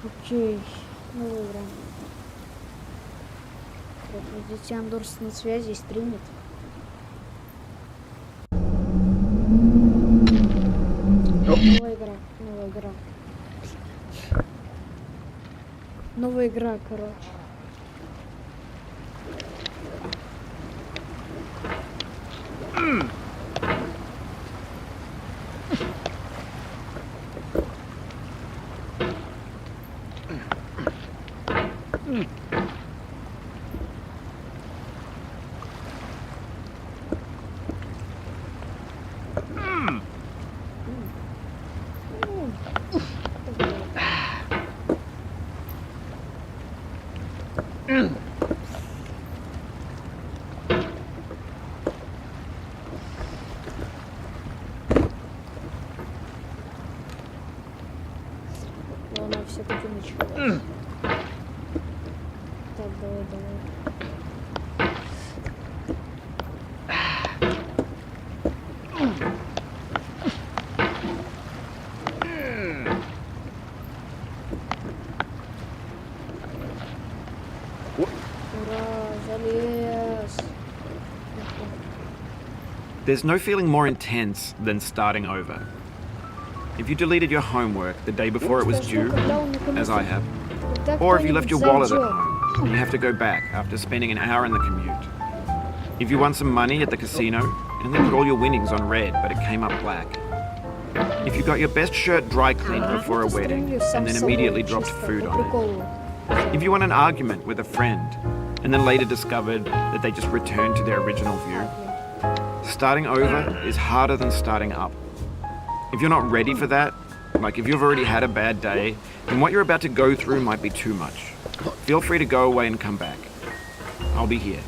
Окей, новая игра. Вот, видите, Андорс на связи, стримит. Новая игра, новая игра. Новая игра, короче. Ладно, все-таки началось. Так, давай. Ура, залез. There's no feeling more intense than starting over. If you deleted your homework the day before it was due, as I have, or if you left your wallet at home and you have to go back after spending an hour in the commute. If you won some money at the casino and then put all your winnings on red but it came up black. If you got your best shirt dry cleaned before a wedding and then immediately dropped food on it. If you won an argument with a friend and then later discovered that they just returned to their original view. Starting over is harder than starting up. If you're not ready for that, like if you've already had a bad day, then what you're about to go through might be too much. Feel free to go away and come back. I'll be here.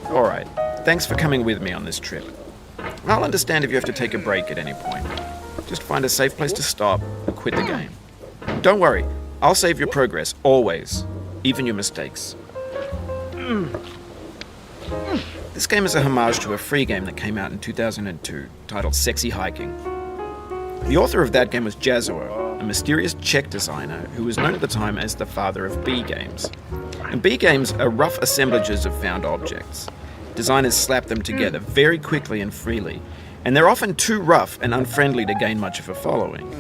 Alright, thanks for coming with me on this trip. I'll understand if you have to take a break at any point. Just find a safe place to stop and quit the game. Don't worry, I'll save your progress, always, even your mistakes. This game is a homage to a free game that came out in 2002, titled Sexy Hiking. The author of that game was Jazzor, a mysterious Czech designer who was known at the time as the father of B games. And B games are rough assemblages of found objects. Designers slap them together very quickly and freely, and they're often too rough and unfriendly to gain much of a following.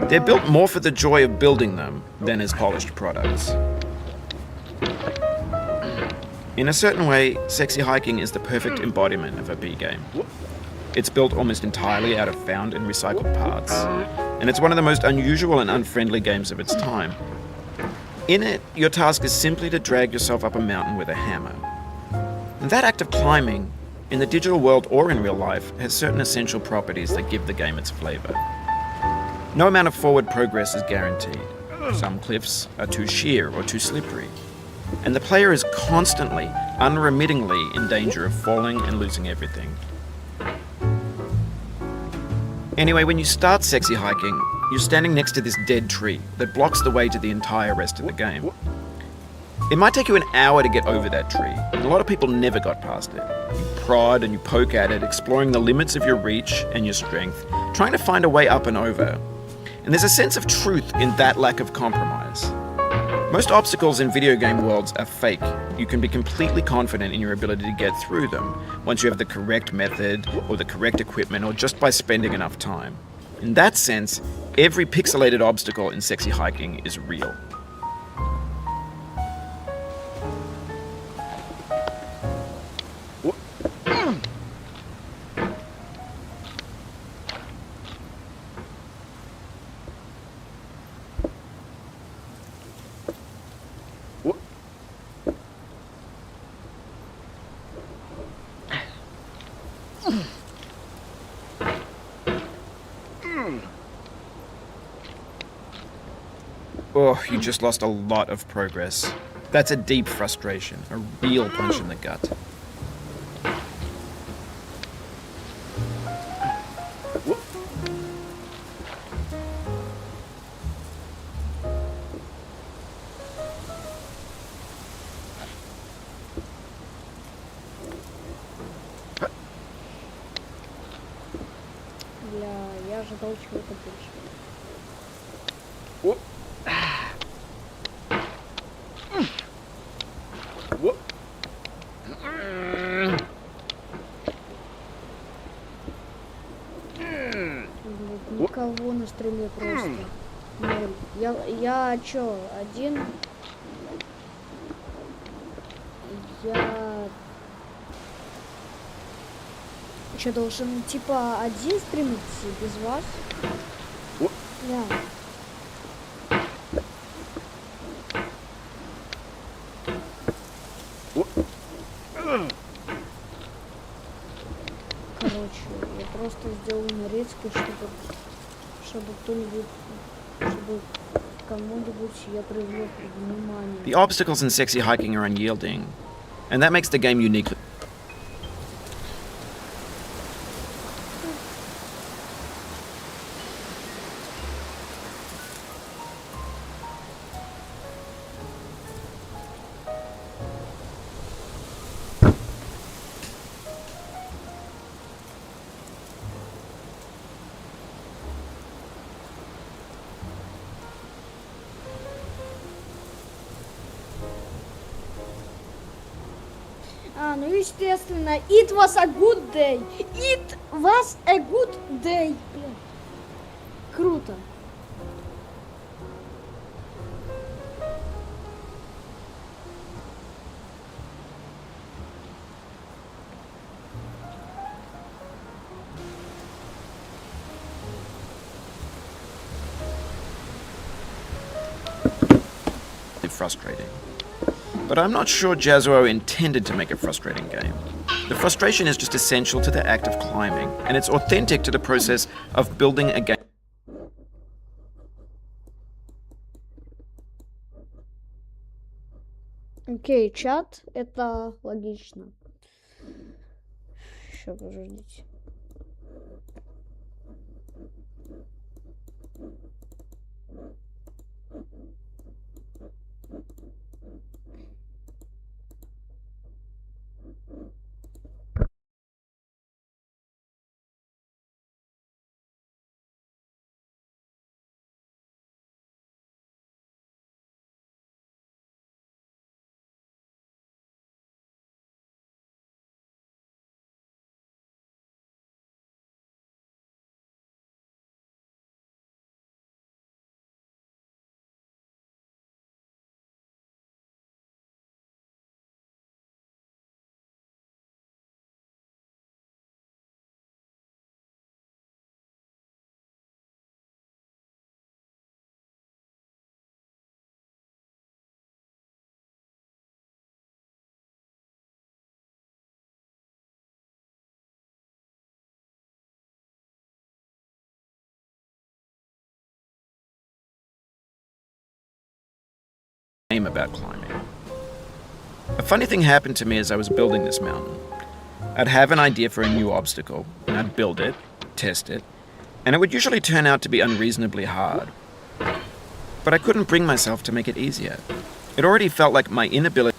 They're built more for the joy of building them than as polished products. In a certain way, Sexy Hiking is the perfect embodiment of a B game. It's built almost entirely out of found and recycled parts, and it's one of the most unusual and unfriendly games of its time. In it, your task is simply to drag yourself up a mountain with a hammer. And that act of climbing, in the digital world or in real life, has certain essential properties that give the game its flavor. No amount of forward progress is guaranteed. Some cliffs are too sheer or too slippery. And the player is constantly, unremittingly in danger of falling and losing everything. Anyway, when you start Sexy Hiking, you're standing next to this dead tree that blocks the way to the entire rest of the game. It might take you an hour to get over that tree, and a lot of people never got past it. You prod and you poke at it, exploring the limits of your reach and your strength, trying to find a way up and over. And there's a sense of truth in that lack of compromise. Most obstacles in video game worlds are fake. You can be completely confident in your ability to get through them once you have the correct method or the correct equipment or just by spending enough time. In that sense, every pixelated obstacle in Sexy Hiking is real. Oh, you just lost a lot of progress. That's a deep frustration, a real punch in the gut. заталкивает опять. Whoop. Whoop. Никого на стреле просто. Ноль. Я чё, один? Я... Чё, должен типа один стримить без вас? Да. Короче, я просто сделал нарезки, чтобы кто-нибудь, чтобы кому-нибудь я привлек внимание. The obstacles in sexy hiking are unyielding, and that makes the game uniquely. Ну естественно, it was a good day. It was a good day. Блин. Круто. Frustrating. But I'm not sure Jazuo intended to make a frustrating game. The frustration is just essential to the act of climbing, and it's authentic to the process of building a game. Окей, чат, это логично. Сейчас, подождите. About climbing. A funny thing happened to me as I was building this mountain. I'd have an idea for a new obstacle, and I'd build it, test it, and it would usually turn out to be unreasonably hard. But I couldn't bring myself to make it easier. It already felt like my inability